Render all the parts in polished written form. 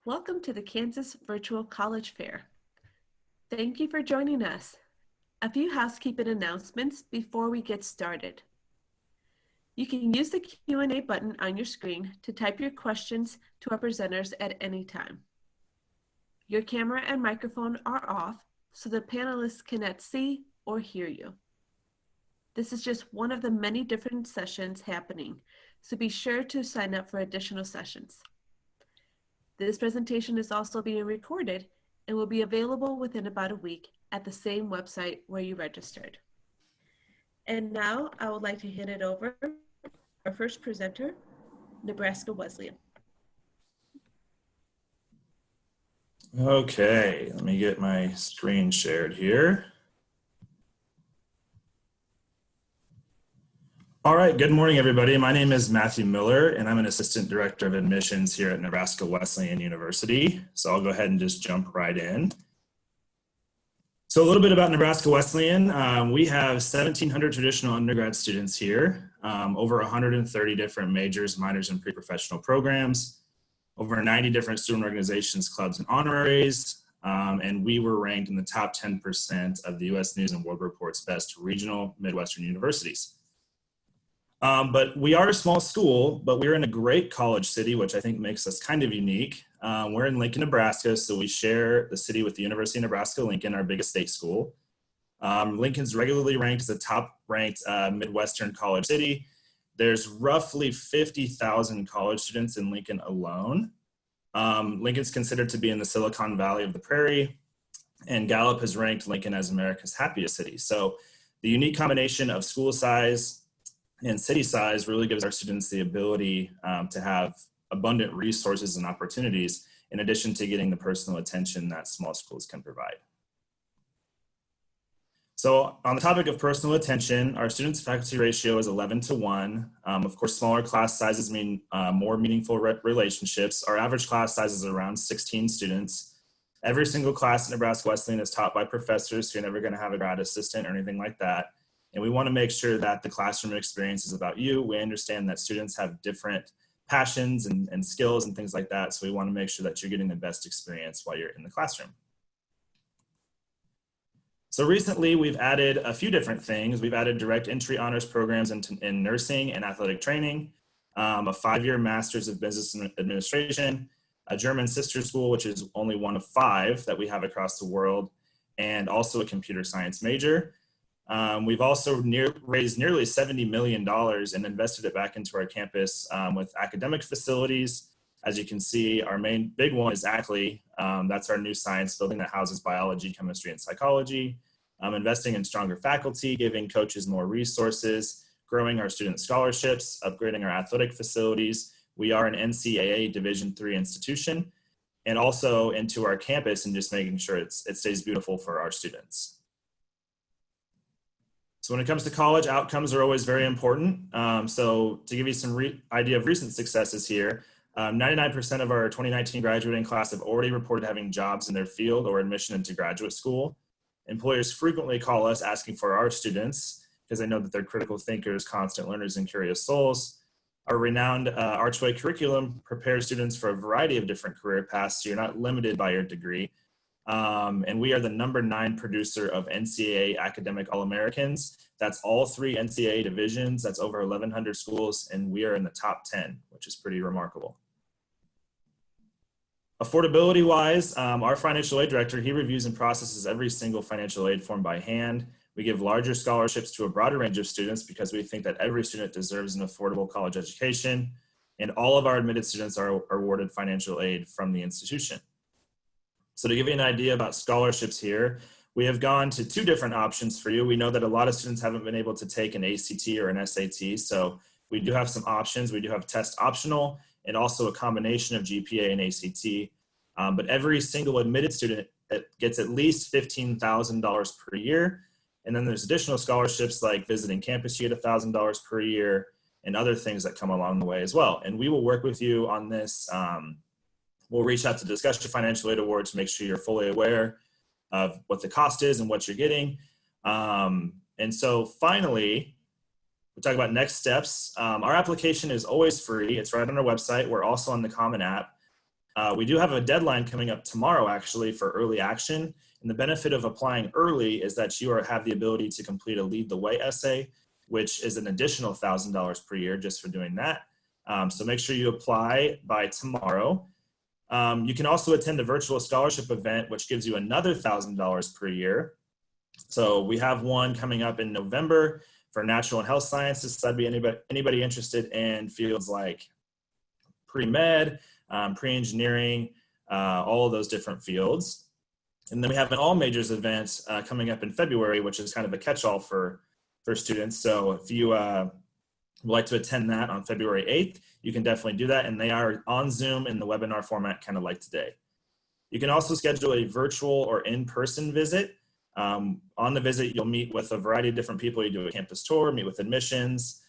Welcome to the Kansas Virtual College Fair. Thank you for joining us. A few housekeeping announcements before we get started. You can use the Q&A button on your screen to type your questions to our presenters at any time. Your camera and microphone are off so the panelists cannot see or hear you. This is just one of the many different sessions happening, so be sure to sign up for additional sessions. This presentation is also being recorded and will be available within about a week at the same website where you registered. And now I would like to hand it over to our first presenter, Nebraska Wesleyan. Okay, let me get my screen shared here. All right, good morning, everybody. My name is Matthew Miller, and I'm an Assistant Director of Admissions here at Nebraska Wesleyan University. So I'll go ahead and just jump right in. So a little bit about Nebraska Wesleyan. We have 1,700 traditional undergrad students here, over 130 different majors, minors, and pre-professional programs, over 90 different student organizations, clubs, and honoraries, and we were ranked in the top 10% of the U.S. News and World Report's best regional Midwestern universities. But we are a small school, but we're in a great college city, which I think makes us kind of unique. We're in Lincoln, Nebraska, so we share the city with the University of Nebraska-Lincoln, our biggest state school. Lincoln's regularly ranked as a top-ranked Midwestern college city. There's roughly 50,000 college students in Lincoln alone. Lincoln's considered to be in the Silicon Valley of the Prairie, and Gallup has ranked Lincoln as America's happiest city. So the unique combination of school size and city size really gives our students the ability to have abundant resources and opportunities in addition to getting the personal attention that small schools can provide. So on the topic of personal attention, our students faculty ratio is 11:1. Of course, smaller class sizes mean more meaningful relationships. Our average class size is around 16 students. Every single class at Nebraska Wesleyan is taught by professors, so you're never gonna have a grad assistant or anything like that. And we want to make sure that the classroom experience is about you. We understand that students have different passions and skills and things like that. So we want to make sure that you're getting the best experience while you're in the classroom. So recently we've added a few different things. We've added direct entry honors programs in nursing and athletic training, a 5-year master's of business administration, a German sister school, which is only one of 5 that we have across the world, and also a computer science major. We've also raised nearly $70 million and invested it back into our campus with academic facilities. As you can see, our main big one is Ackley. That's our new science building that houses biology, chemistry, and psychology. Investing in stronger faculty, giving coaches more resources, growing our student scholarships, upgrading our athletic facilities. We are an NCAA Division III institution, and also into our campus and just making sure it stays beautiful for our students. So when it comes to college, outcomes are always very important. So to give you some idea of recent successes here, 99% of our 2019 graduating class have already reported having jobs in their field or admission into graduate school. Employers frequently call us asking for our students because they know that they're critical thinkers, constant learners, and curious souls. Our renowned Archway curriculum prepares students for a variety of different career paths, so you're not limited by your degree. And we are the #9 producer of NCAA Academic All-Americans. That's all 3 NCAA divisions. That's over 1,100 schools, and we are in the top 10, which is pretty remarkable. Affordability-wise, our financial aid director, he reviews and processes every single financial aid form by hand. We give larger scholarships to a broader range of students because we think that every student deserves an affordable college education, and all of our admitted students are awarded financial aid from the institution. So to give you an idea about scholarships here, we have gone to 2 different options for you. We know that a lot of students haven't been able to take an ACT or an SAT, so we do have some options. We do have test optional and also a combination of GPA and ACT. But every single admitted student gets at least $15,000 per year. And then there's additional scholarships like visiting campus, you get $1,000 per year and other things that come along the way as well. And we will work with you on this. We'll reach out to discuss your financial aid award to make sure you're fully aware of what the cost is and what you're getting. And so finally, we'll talk about next steps. Our application is always free. It's right on our website. We're also on the Common App. We do have a deadline coming up tomorrow, actually, for early action. And the benefit of applying early is that you have the ability to complete a Lead the Way essay, which is an additional $1,000 per year just for doing that. So make sure you apply by tomorrow. You can also attend a virtual scholarship event, which gives you another $1,000 per year. So we have one coming up in November for natural and health sciences. So that'd be anybody interested in fields like pre-med, pre-engineering, all of those different fields. And then we have an all majors event coming up in February, which is kind of a catch-all for students. So if you would like to attend that on February 8th, you can definitely do that. And they are on Zoom in the webinar format, kind of like today. You can also schedule a virtual or in-person visit. On the visit, you'll meet with a variety of different people. You do a campus tour, meet with admissions,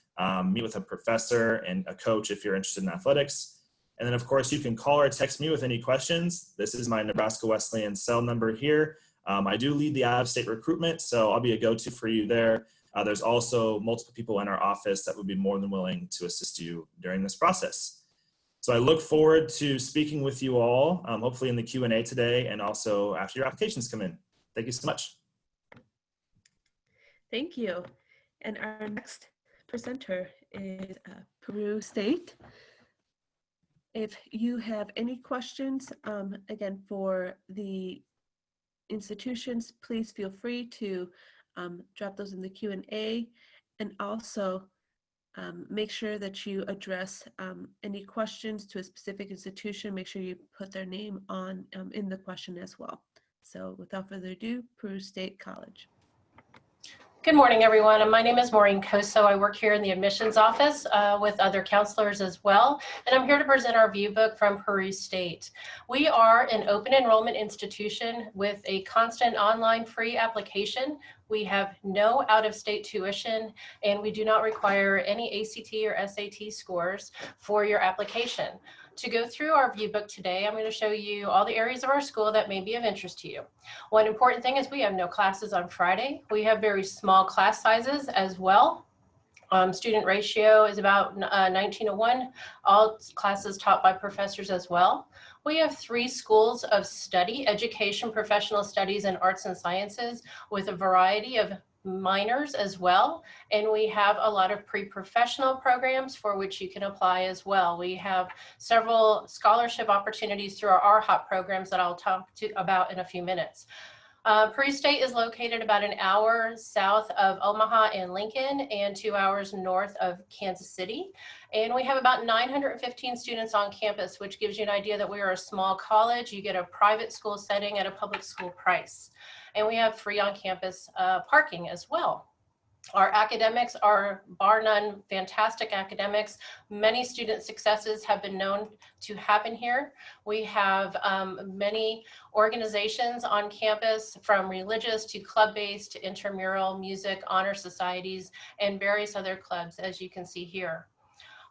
meet with a professor and a coach if you're interested in athletics. And then, of course, you can call or text me with any questions. This is my Nebraska Wesleyan cell number here. I do lead the out-of-state recruitment, so I'll be a go-to for you there. There's also multiple people in our office that would be more than willing to assist you during this process. So I look forward to speaking with you all, hopefully in the Q&A today and also after your applications come in. Thank you so much. Thank you. And our next presenter is Peru State. If you have any questions, again, for the institutions, please feel free to drop those in the Q&A, and also make sure that you address any questions to a specific institution. Make sure you put their name on in the question as well. So without further ado, Peru State College. Good morning, everyone. My name is Maureen Coso. I work here in the admissions office with other counselors as well, and I'm here to present our view book from Peru State. We are an open enrollment institution with a constant online free application. We have no out-of-state tuition, and we do not require any ACT or SAT scores for your application. To go through our view book today, I'm going to show you all the areas of our school that may be of interest to you. One important thing is we have no classes on Friday. We have very small class sizes as well. Student ratio is about 19:1. All classes taught by professors as well. We have 3 schools of study: education, professional studies, and arts and sciences, with a variety of minors as well. And we have a lot of pre-professional programs for which you can apply as well. We have several scholarship opportunities through our RHOP programs that I'll talk about in a few minutes. Peru State is located about an hour south of Omaha and Lincoln and 2 hours north of Kansas City. And we have about 915 students on campus, which gives you an idea that we are a small college. You get a private school setting at a public school price. And we have free on-campus parking as well. Our academics are, bar none, fantastic academics. Many student successes have been known to happen here. We have many organizations on campus, from religious to club-based to intramural, music, honor societies, and various other clubs, as you can see here.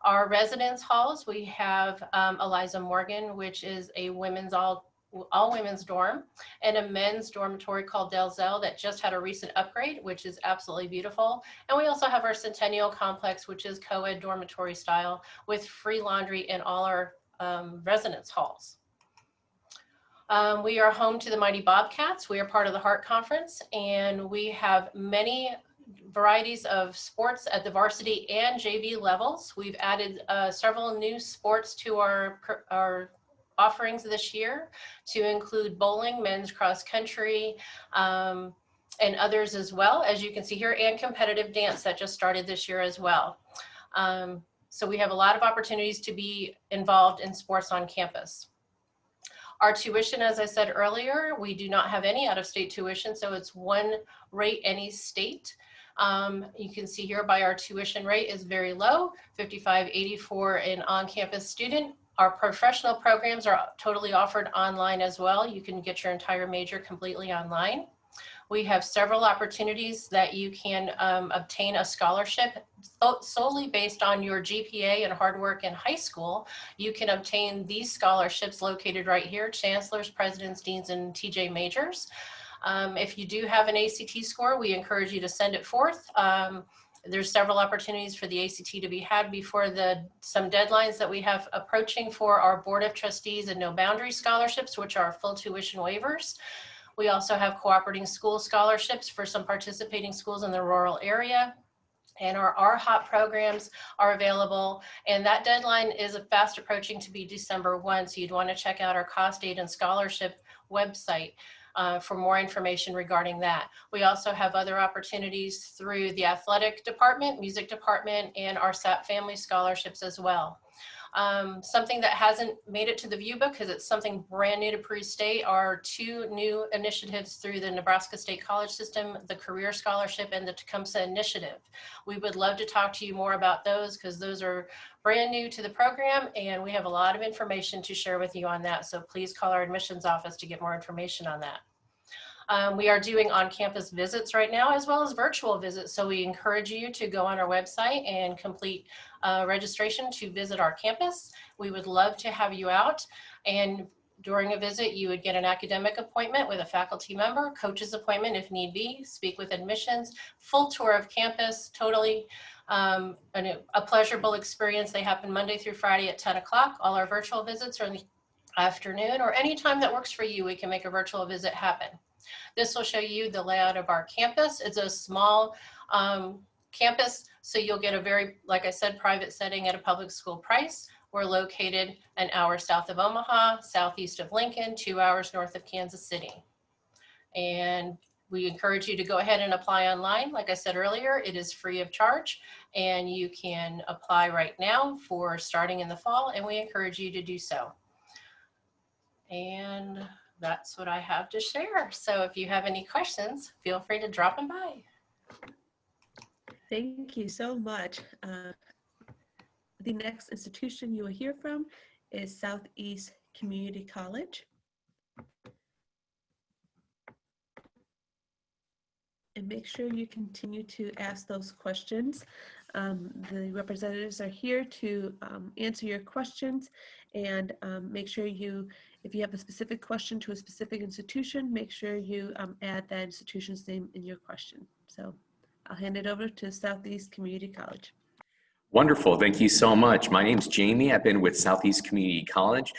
Our residence halls, we have Eliza Morgan, which is a women's all women's dorm, and a men's dormitory called Delzell that just had a recent upgrade, which is absolutely beautiful. And we also have our Centennial Complex, which is co-ed dormitory style with free laundry in all our residence halls. We are home to the Mighty Bobcats. We are part of the Hart Conference, and we have many varieties of sports at the varsity and JV levels. We've added several new sports to our offerings this year, to include bowling, men's cross country, and others as well, as you can see here, and competitive dance that just started this year as well. So we have a lot of opportunities to be involved in sports on campus. Our tuition, as I said earlier, we do not have any out-of-state tuition, so it's one rate any state. You can see here by our tuition rate is very low, $55.80 for an on-campus student. Our professional programs are totally offered online as well. You can get your entire major completely online. We have several opportunities that you can obtain a scholarship solely based on your GPA and hard work in high school. You can obtain these scholarships located right here: chancellors, presidents, deans, and TJ majors. If you do have an ACT score, we encourage you to send it forth. There's several opportunities for the ACT to be had before some deadlines that we have approaching for our Board of Trustees and No Boundary scholarships, which are full tuition waivers. We also have cooperating school scholarships for some participating schools in the rural area. And our RHOP programs are available. And that deadline is fast approaching to be December 1. So you'd want to check out our cost aid and scholarship website for more information regarding that. We also have other opportunities through the athletic department, music department, and our SAP family scholarships as well. Something that hasn't made it to the view book because it's something brand new to Peru State are 2 new initiatives through the Nebraska State College System, the Career Scholarship and the Tecumseh Initiative. We would love to talk to you more about those because those are brand new to the program and we have a lot of information to share with you on that. So please call our admissions office to get more information on that. We are doing on-campus visits right now as well as virtual visits. So we encourage you to go on our website and complete registration to visit our campus. We would love to have you out, and during a visit you would get an academic appointment with a faculty member, coach's appointment if need be, speak with admissions, full tour of campus, totally a pleasurable experience. They happen Monday through Friday at 10 o'clock. All our virtual visits are in the afternoon or any time that works for you. We can make a virtual visit happen. This will show you the layout of our campus. It's a small campus, so you'll get a very, like I said, private setting at a public school price. We're located an hour south of Omaha, southeast of Lincoln, 2 hours north of Kansas City. And we encourage you to go ahead and apply online. Like I said earlier, it is free of charge, and you can apply right now for starting in the fall, and we encourage you to do so. And that's what I have to share. So if you have any questions, feel free to drop them by. Thank you so much. The next institution you will hear from is Southeast Community College. And make sure you continue to ask those questions. The representatives are here to answer your questions, and make sure if you have a specific question to a specific institution, make sure you add that institution's name in your question. So I'll hand it over to Southeast Community College. Wonderful. Thank you so much. My name's Jamie. I've been with Southeast Community College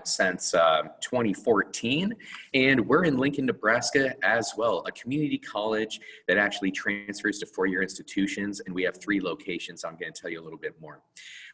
since 2014, and we're in Lincoln, Nebraska as well, a community college that actually transfers to four-year institutions, and we have 3 locations. I'm going to tell you a little bit more.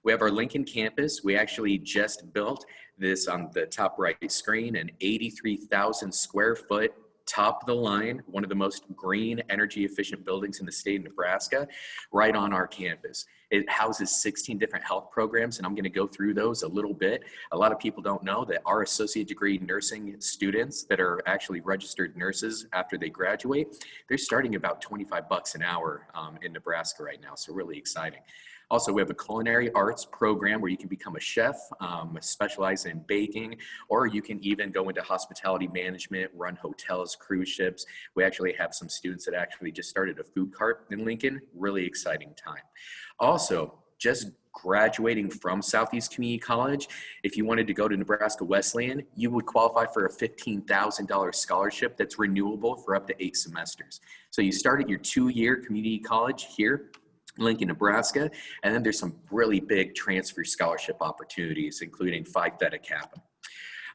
We have our Lincoln campus. We actually just built this on the top right screen, an 83,000 square foot top of the line, one of the most green, energy efficient buildings in the state of Nebraska, right on our campus. It houses 16 different health programs, and I'm going to go through those a little bit. A lot of people don't know that our associate degree nursing students that are actually registered nurses after they graduate, they're starting about 25 bucks an hour in Nebraska right now, so really exciting. Also, we have a culinary arts program where you can become a chef, specialize in baking, or you can even go into hospitality management, run hotels, cruise ships. We actually have some students that actually just started a food cart in Lincoln. Really exciting time. Also, just graduating from Southeast Community College, if you wanted to go to Nebraska Wesleyan, you would qualify for a $15,000 scholarship that's renewable for up to 8 semesters. So you start at your 2-year community college here, Lincoln, Nebraska, and then there's some really big transfer scholarship opportunities, including Phi Theta Kappa.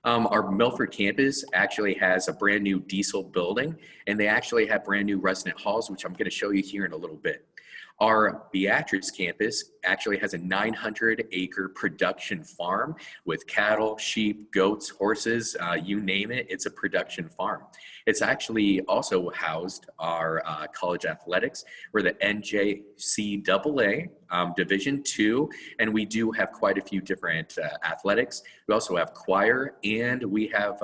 Our Milford campus actually has a brand new diesel building, and they actually have brand new resident halls, which I'm going to show you here in a little bit. Our Beatrice campus actually has a 900-acre production farm with cattle, sheep, goats, horses, you name it, it's a production farm. It's actually also housed our college athletics. We're the NJCAA Division II, and we do have quite a few different athletics. We also have choir, and we have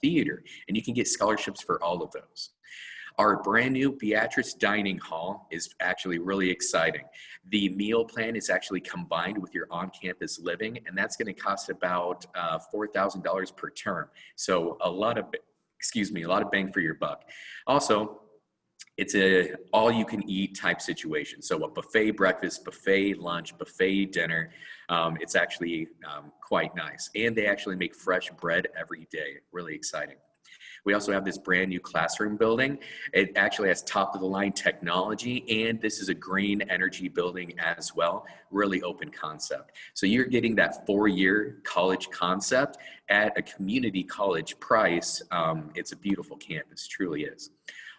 theater, and you can get scholarships for all of those. Our brand new Beatrice Dining Hall is actually really exciting. The meal plan is actually combined with your on-campus living, and that's going to cost about $4,000 per term. So a lot of bang for your buck. Also, it's a all-you-can-eat type situation. So a buffet breakfast, buffet lunch, buffet dinner. It's actually quite nice. And they actually make fresh bread every day. Really exciting. We also have this brand new classroom building. It actually has top of the line technology, and this is a green energy building as well. Really open concept. So you're getting that 4-year college concept at a community college price. It's a beautiful campus, truly is.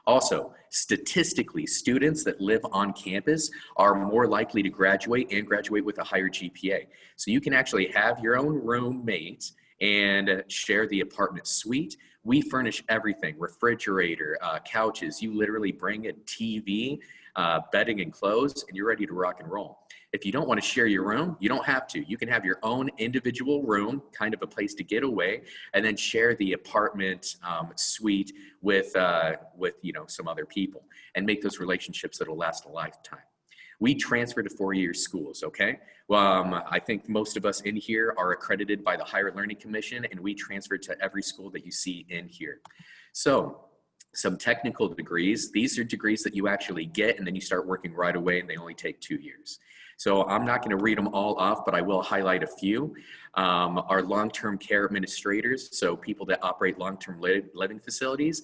Also, statistically, students that live on campus are more likely to graduate and graduate with a higher GPA. So you can actually have your own roommate and share the apartment suite. We furnish everything, refrigerator, couches. You literally bring a TV, bedding and clothes, and you're ready to rock and roll. If you don't want to share your room, you don't have to. You can have your own individual room, kind of a place to get away, and then share the apartment suite with some other people, and make those relationships that'll last a lifetime. We transfer to 4-year schools, okay? Well, I think most of us in here are accredited by the Higher Learning Commission, and we transfer to every school that you see in here. So, some technical degrees, these are degrees that you actually get and then you start working right away, and they only take 2 years. So I'm not going to read them all off, but I will highlight a few. Our long-term care administrators, so people that operate long-term living facilities,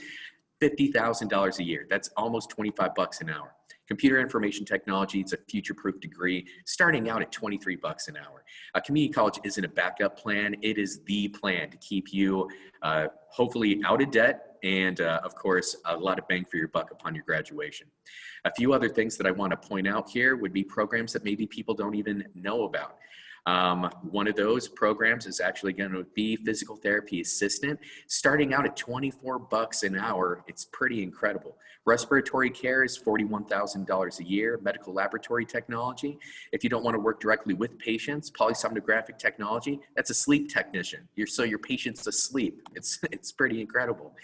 $50,000 a year. That's almost 25 bucks an hour. Computer information technology, it's a future-proof degree, starting out at 23 bucks an hour. A community college isn't a backup plan. It is the plan to keep you hopefully out of debt, and of course, a lot of bang for your buck upon your graduation. A few other things that I want to point out here would be programs that maybe people don't even know about. One of those programs is actually going to be physical therapy assistant, starting out at 24 bucks an hour. It's pretty incredible. Respiratory care is $41,000 a year. Medical laboratory technology, if you don't want to work directly with patients, polysomnographic technology, that's a sleep technician. So your patient's asleep. It's pretty incredible.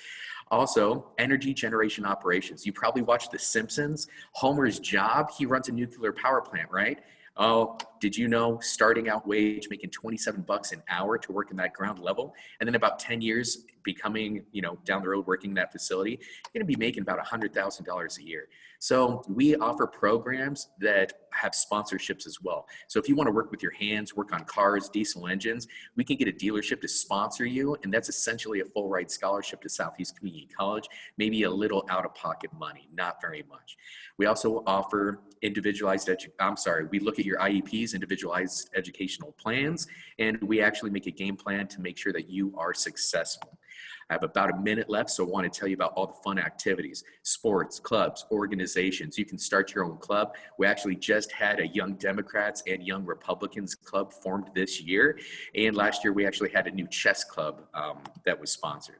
Also, energy generation operations. You probably watched The Simpsons. Homer's job, he runs a nuclear power plant, right? Oh, did you know starting out wage, making 27 bucks an hour to work in that ground level, and then about 10 years becoming, down the road working in that facility, you're going to be making about $100,000 a year. So we offer programs that have sponsorships as well. So if you want to work with your hands, work on cars, diesel engines, we can get a dealership to sponsor you, and that's essentially a full ride scholarship to Southeast Community College, maybe a little out-of-pocket money, not very much. We also offer we look at your IEPs, individualized educational plans, and we actually make a game plan to make sure that you are successful. I have about a minute left, so I want to tell you about all the fun activities, sports, clubs, organizations. You can start your own club. We actually just had a Young Democrats and Young Republicans club formed this year, and last year we actually had a new chess club that was sponsored.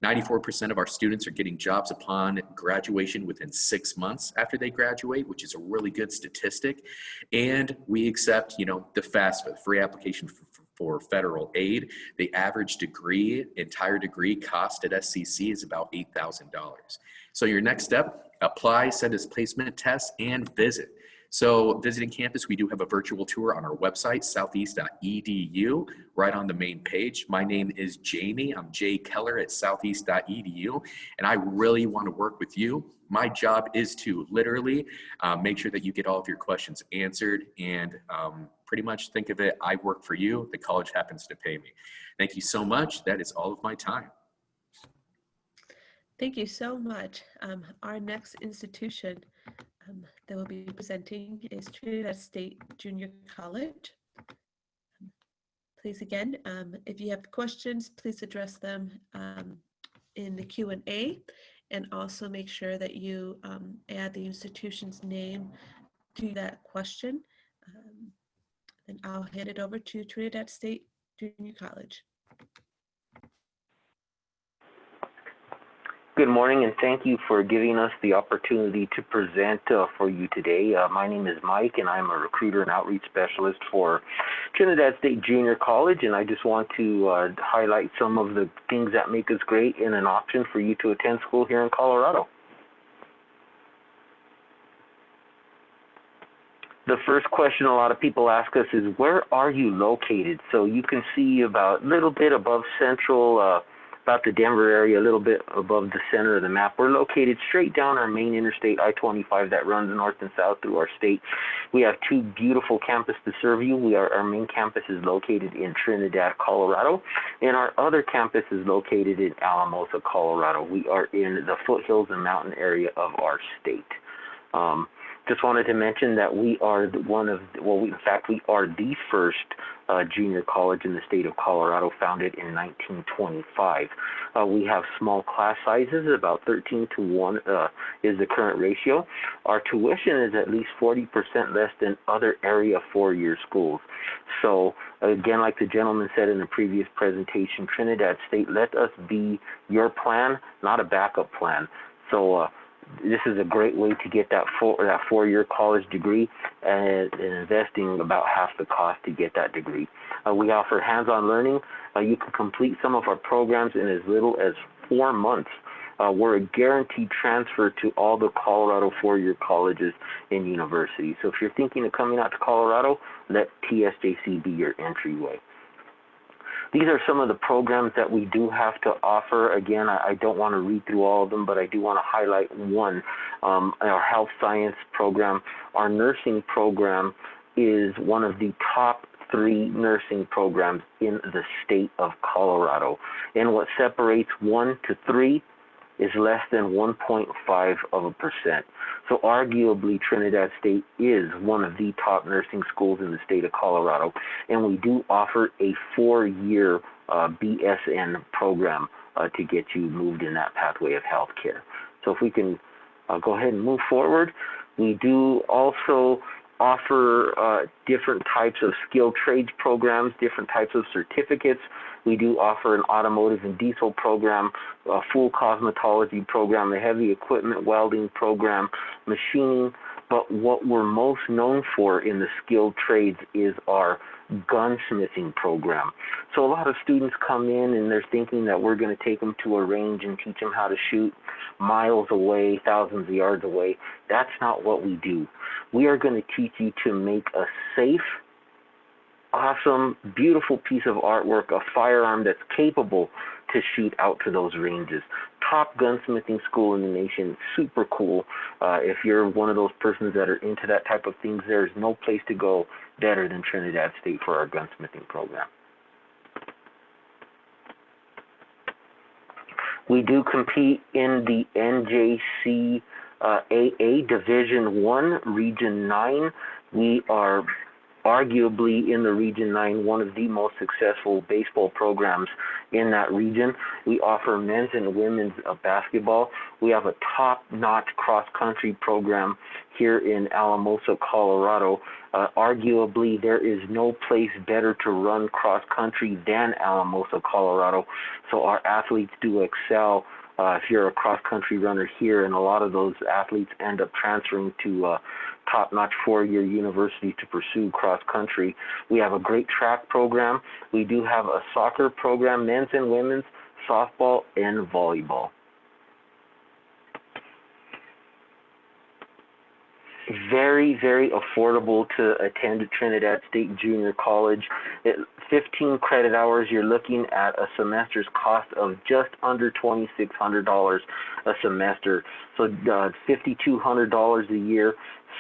94% of our students are getting jobs upon graduation within 6 months after they graduate, which is a really good statistic. And we accept, the FAFSA, free application for federal aid. The average entire degree cost at SCC is about $8,000. So your next step, apply, send us placement tests, and visit. So visiting campus, we do have a virtual tour on our website, southeast.edu, right on the main page. My name is Jamie. I'm Jay Keller at southeast.edu, and I really want to work with you. My job is to literally make sure that you get all of your questions answered, and pretty much think of it, I work for you, the college happens to pay me. Thank you so much. That is all of my time. Thank you so much. Our next institution that will be presenting is Trinidad State Junior College. Please again, if you have questions, please address them in the Q&A, and also make sure that you add the institution's name to that question. And I'll hand it over to Trinidad State Junior College. Good morning, and thank you for giving us the opportunity to present for you today. My name is Mike, and I'm a recruiter and outreach specialist for Trinidad State Junior College, and I just want to highlight some of the things that make us great and an option for you to attend school here in Colorado. The first question a lot of people ask us is, where are you located? So you can see about a little bit above central about the Denver area, a little bit above the center of the map. We're located straight down our main interstate, I-25, that runs north and south through our state. We have two beautiful campuses to serve you. Our main campus is located in Trinidad, Colorado, and our other campus is located in Alamosa, Colorado. We are in the foothills and mountain area of our state. Just wanted to mention that we are in fact, we are the first junior college in the state of Colorado, founded in 1925. We have small class sizes, about 13 to 1 is the current ratio. Our tuition is at least 40% less than other area four-year schools. So again, like the gentleman said in the previous presentation, Trinidad State, let us be your plan, not a backup plan. So this is a great way to get that four-year college degree and investing about half the cost to get that degree. We offer hands-on learning. You can complete some of our programs in as little as 4 months. We're a guaranteed transfer to all the Colorado four-year colleges and universities. So if you're thinking of coming out to Colorado, let TSJC be your entryway. These are some of the programs that we do have to offer. Again, I don't want to read through all of them, but I do want to highlight one. Our health science program. Our nursing program is one of the top 3 nursing programs in the state of Colorado. And what separates 1 to 3 is less than 1.5%. So arguably, Trinidad State is one of the top nursing schools in the state of Colorado, and we do offer a 4-year BSN program to get you moved in that pathway of healthcare. So if we can go ahead and move forward, we do also offer different types of skilled trades programs, different types of certificates. We do offer an automotive and diesel program, a full cosmetology program, a heavy equipment welding program, machining. But what we're most known for in the skilled trades is our gunsmithing program. So a lot of students come in and they're thinking that we're going to take them to a range and teach them how to shoot miles away, thousands of yards away. That's not what we do. We are going to teach you to make a safe, awesome, beautiful piece of artwork, a firearm that's capable to shoot out to those ranges. Top gunsmithing school in the nation, super cool. If you're one of those persons that are into that type of things, there's no place to go better than Trinidad State for our gunsmithing program. We do compete in the NJC AA Division 1, Region 9. We are arguably in the Region 9, one of the most successful baseball programs in that region. We offer men's and women's basketball. We have a top-notch cross-country program here in Alamosa, Colorado. Arguably, there is no place better to run cross-country than Alamosa, Colorado. So our athletes do excel. If you're a cross-country runner here, and a lot of those athletes end up transferring to top-notch 4-year universities to pursue cross-country. We have a great track program. We do have a soccer program, men's and women's, softball, and volleyball. Very, very affordable to attend Trinidad State Junior College. 15 credit hours, you're looking at a semester's cost of just under $2,600 a semester. So $5,200 a year.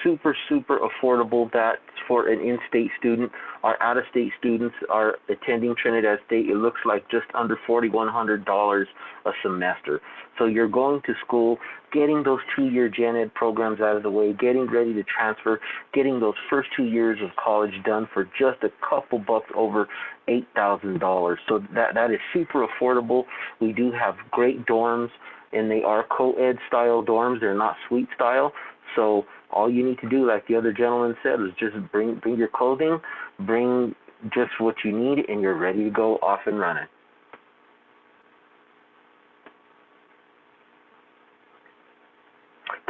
Super, super affordable. That's for an in-state student. Our out-of-state students are attending Trinidad State. It looks like just under $4,100 a semester. So you're going to school, getting those 2-year gen ed programs out of the way, getting ready to transfer, getting those first 2 years of college done for just a couple bucks over $8,000. So that is super affordable. We do have great dorms, and they are co-ed style dorms. They're not suite style. So all you need to do, like the other gentleman said, is just bring your clothing, bring just what you need, and you're ready to go off and running.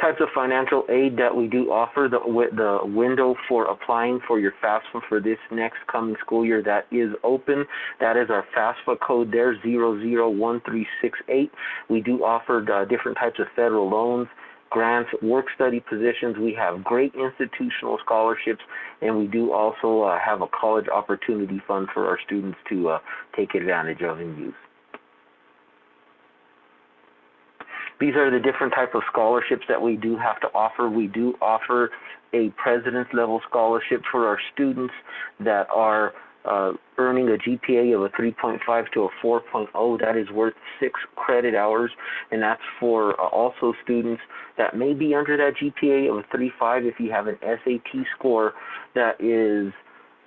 Types of financial aid that we do offer, the window for applying for your FAFSA for this next coming school year, that is open. That is our FAFSA code there, 001368. We do offer different types of federal loans, grants, work-study positions. We have great institutional scholarships, and we do also have a college opportunity fund for our students to take advantage of and use. These are the different type of scholarships that we do have to offer. We do offer a president's level scholarship for our students that are earning a GPA of a 3.5 to a 4.0. That is worth 6 credit hours, and that's for also students that may be under that GPA of a 3.5. If you have an SAT score that is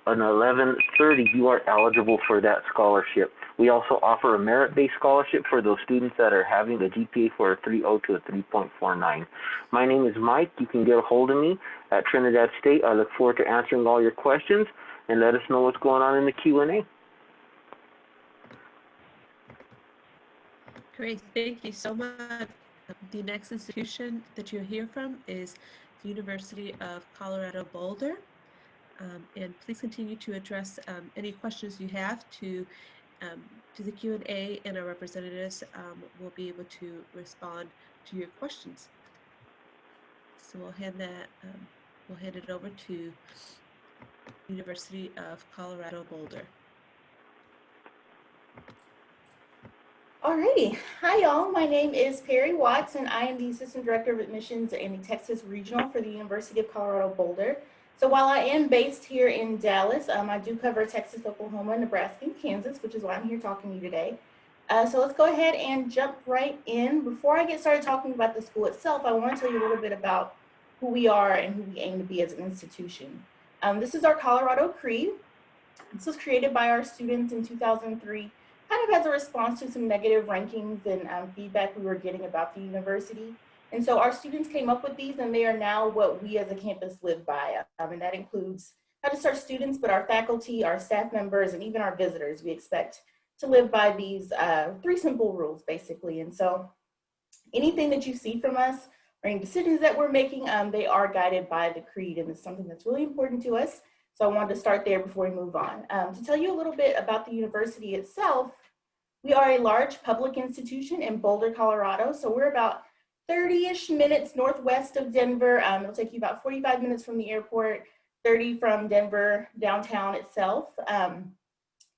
an 1130, you are eligible for that scholarship. We also offer a merit-based scholarship for those students that are having a GPA for a 3.0 to a 3.49. My name is Mike. You can get a hold of me at Trinidad State. I look forward to answering all your questions, and let us know what's going on in the Q&A. Great, thank you so much. The next institution that you'll hear from is the University of Colorado Boulder. And please continue to address any questions you have to the Q&A, and our representatives will be able to respond to your questions. So we'll hand it over to University of Colorado Boulder. Alrighty, hi y'all, my name is Perry Watts and I am the Assistant Director of Admissions in the Texas Regional for the University of Colorado Boulder. So while I am based here in Dallas, I do cover Texas, Oklahoma, Nebraska, and Kansas, which is why I'm here talking to you today. So let's go ahead and jump right in. Before I get started talking about the school itself, I want to tell you a little bit about who we are and who we aim to be as an institution. This is our Colorado Creed. This was created by our students in 2003, kind of as a response to some negative rankings and feedback we were getting about the university. And so our students came up with these, and they are now what we as a campus live by. And that includes not just our students, but our faculty, our staff members, and even our visitors. We expect to live by these 3 simple rules, basically. And so anything that you see from us, or any decisions that we're making, they are guided by the creed, and it's something that's really important to us. So I wanted to start there before we move on. To tell you a little bit about the university itself, we are a large public institution in Boulder, Colorado. So we're about 30-ish minutes northwest of Denver. It'll take you about 45 minutes from the airport, 30 from Denver downtown itself.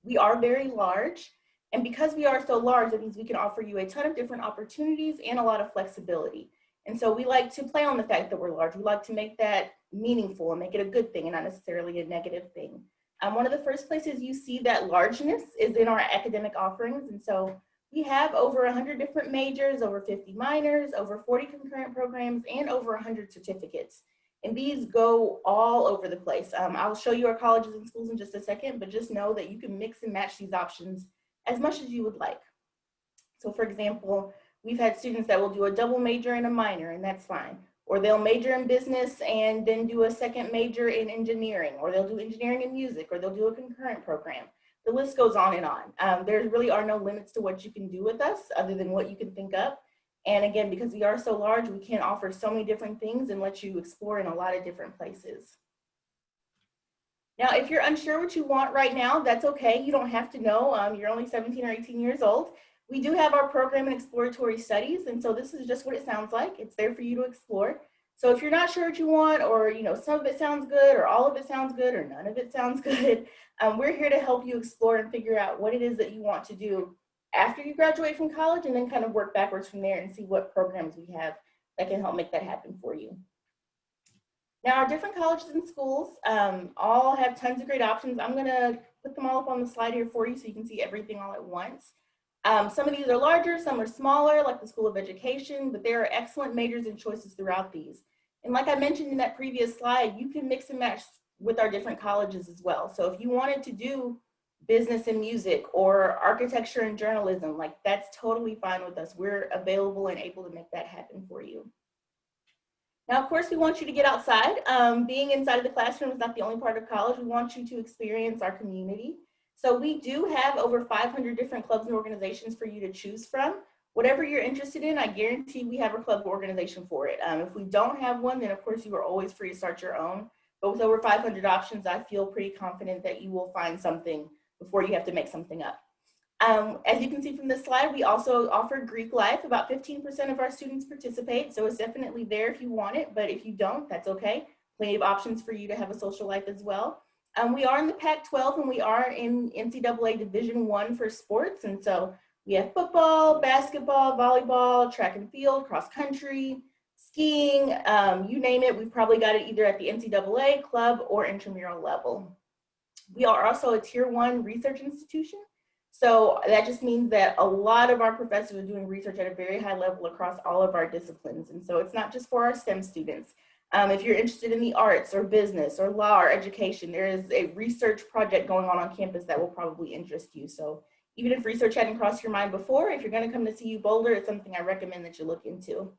We are very large, and because we are so large, that means we can offer you a ton of different opportunities and a lot of flexibility. And so we like to play on the fact that we're large. We like to make that meaningful and make it a good thing and not necessarily a negative thing. One of the first places you see that largeness is in our academic offerings. And so we have over 100 different majors, over 50 minors, over 40 concurrent programs, and over 100 certificates. And these go all over the place. I'll show you our colleges and schools in just a second, but just know that you can mix and match these options as much as you would like. So for example, we've had students that will do a double major and a minor, and that's fine. Or they'll major in business and then do a second major in engineering, or they'll do engineering and music, or they'll do a concurrent program. The list goes on and on. There really are no limits to what you can do with us other than what you can think up. And again, because we are so large, we can offer so many different things and let you explore in a lot of different places. Now, if you're unsure what you want right now, that's okay. You don't have to know. You're only 17 or 18 years old. We do have our program in exploratory studies, and so this is just what it sounds like. It's there for you to explore. So if you're not sure what you want, or some of it sounds good, or all of it sounds good, or none of it sounds good, we're here to help you explore and figure out what it is that you want to do after you graduate from college, and then kind of work backwards from there and see what programs we have that can help make that happen for you. Now, our different colleges and schools all have tons of great options. I'm gonna put them all up on the slide here for you so you can see everything all at once. Some of these are larger, some are smaller, like the School of Education, but there are excellent majors and choices throughout these. And like I mentioned in that previous slide, you can mix and match with our different colleges as well. So if you wanted to do business and music or architecture and journalism, like that's totally fine with us. We're available and able to make that happen for you. Now, of course, we want you to get outside. Being inside of the classroom is not the only part of college. We want you to experience our community. So we do have over 500 different clubs and organizations for you to choose from. Whatever you're interested in, I guarantee we have a club organization for it. If we don't have one, then of course you are always free to start your own. But with over 500 options, I feel pretty confident that you will find something before you have to make something up. As you can see from this slide, we also offer Greek life. About 15% of our students participate, so it's definitely there if you want it, but if you don't, that's okay. Plenty of options for you to have a social life as well. We are in the Pac-12 and we are in NCAA Division I for sports, and so We have football, basketball, volleyball, track and field, cross country, skiing, you name it. We've probably got it either at the NCAA, club, or intramural level. We are also a tier 1 research institution. So that just means that a lot of our professors are doing research at a very high level across all of our disciplines. And so it's not just for our STEM students. If you're interested in the arts or business or law or education, there is a research project going on campus that will probably interest you. So even if research hadn't crossed your mind before, if you're going to come to CO-Boulder, it's something I recommend that you look into.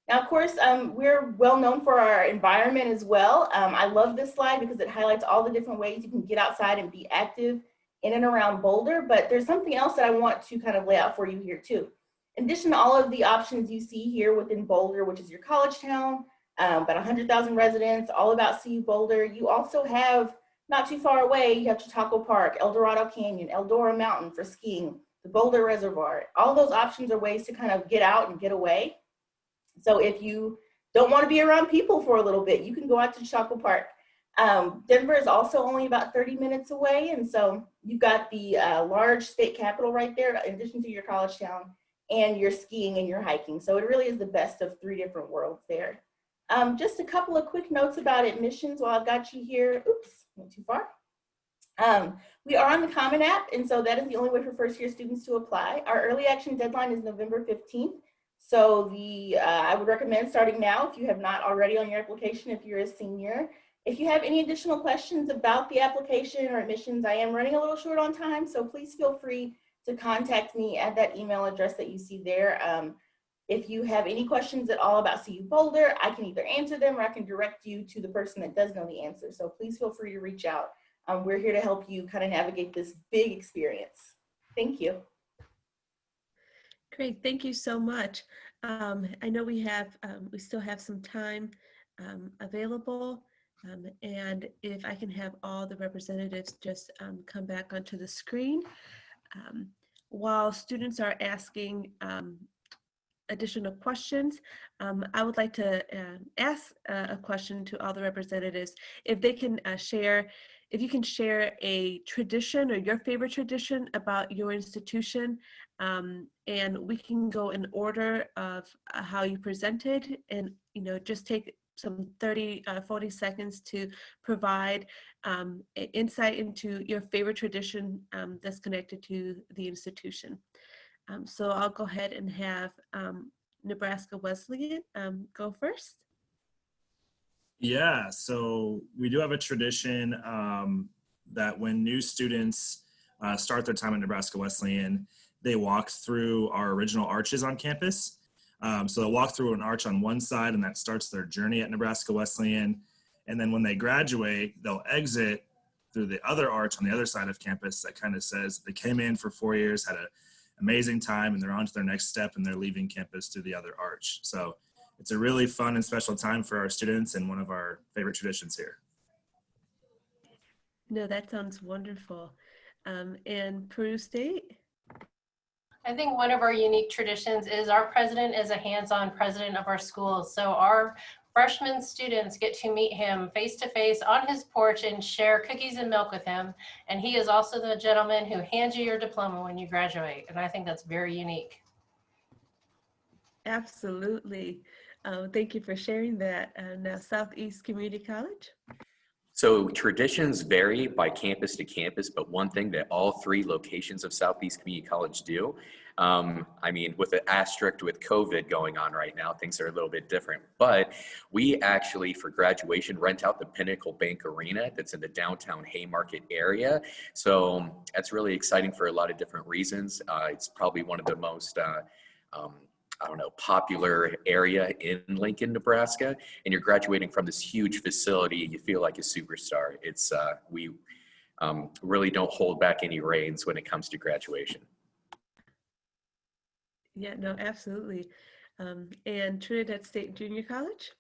Now, of course, we're well known for our environment as well. I love this slide because it highlights all the different ways you can get outside and be active in and around Boulder, but there's something else that I want to kind of lay out for you here too. In addition to all of the options you see here within Boulder, which is your college town, about 100,000 residents, all about CO-Boulder, you also have, not too far away, you have Chautauqua Park, El Dorado Canyon, Eldora Mountain for skiing, the Boulder Reservoir. All those options are ways to kind of get out and get away. So if you don't want to be around people for a little bit, you can go out to Chautauqua Park. Denver is also only about 30 minutes away. And so you've got the large state capital right there, in addition to your college town, and your skiing and your hiking. So it really is the best of 3 different worlds there. Just a couple of quick notes about admissions while I've got you here. Oops, went too far. We are on the Common App, and so that is the only way for first-year students to apply. Our early action deadline is November 15th. So I would recommend starting now if you have not already on your application if you're a senior. If you have any additional questions about the application or admissions, I am running a little short on time, so please feel free to contact me at that email address that you see there. If you have any questions at all about CO-Boulder, I can either answer them or I can direct you to the person that does know the answer. So please feel free to reach out. We're here to help you kind of navigate this big experience. Thank you. Great, thank you so much. I know we still have some time available, and if I can have all the representatives just come back onto the screen. While students are asking additional questions, I would like to ask a question to all the representatives. If they can if you can share a tradition or your favorite tradition about your institution, and we can go in order of how you presented, and just take some 40 seconds to provide insight into your favorite tradition that's connected to the institution. So I'll go ahead and have Nebraska Wesleyan go first. Yeah, so we do have a tradition that when new students start their time at Nebraska Wesleyan, they walk through our original arches on campus. So they'll walk through an arch on one side, and that starts their journey at Nebraska Wesleyan. And then when they graduate, they'll exit through the other arch on the other side of campus that kind of says they came in for 4 years, had an amazing time, and they're on to their next step, and they're leaving campus through the other arch. So it's a really fun and special time for our students and one of our favorite traditions here. No, that sounds wonderful. And Peru State? I think one of our unique traditions is our president is a hands-on president of our schools. So our freshman students get to meet him face-to-face on his porch and share cookies and milk with him. And he is also the gentleman who hands you your diploma when you graduate. And I think that's very unique. Absolutely. Thank you for sharing that. Now, Southeast Community College. So traditions vary by campus to campus, but one thing that all 3 locations of Southeast Community College do, I mean, with the asterisk with COVID going on right now, things are a little bit different. But we actually, for graduation, rent out the Pinnacle Bank Arena that's in the downtown Haymarket area. So that's really exciting for a lot of different reasons. It's probably one of the most popular area in Lincoln, Nebraska, and you're graduating from this huge facility and you feel like a superstar. It's we really don't hold back any reins when it comes to graduation. Yeah, no, absolutely. And Trinidad State Junior College?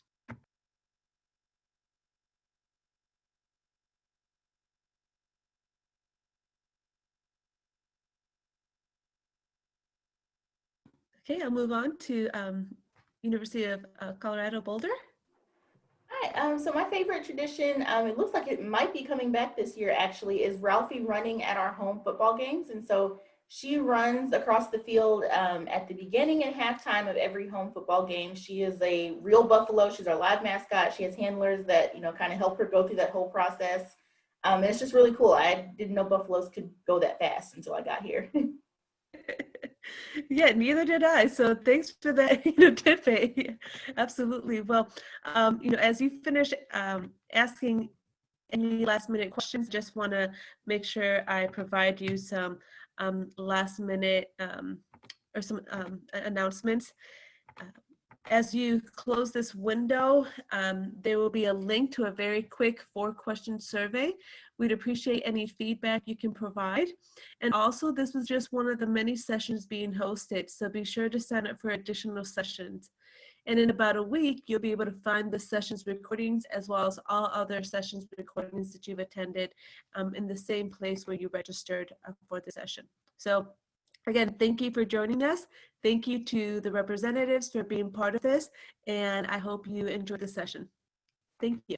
Okay, I'll move on to University of Colorado Boulder. Hi, so my favorite tradition, it looks like it might be coming back this year actually, is Ralphie running at our home football games. And so She runs across the field at the beginning and halftime of every home football game. She is a real Buffalo. She's our live mascot. She has handlers that, kind of help her go through that whole process. And it's just really cool. I didn't know Buffaloes could go that fast until I got here. Yeah, neither did I. So thanks for that tidbit. Absolutely. Well, as you finish asking any last minute questions, just want to make sure I provide you some last minute or some announcements. As you close this window, there will be a link to a very quick 4-question survey. We'd appreciate any feedback you can provide. And also, this was just one of the many sessions being hosted, so be sure to sign up for additional sessions. And in about a week, you'll be able to find the sessions recordings as well as all other sessions recordings that you've attended in the same place where you registered for the session. So again, thank you for joining us. Thank you to the representatives for being part of this, and I hope you enjoyed the session. Thank you.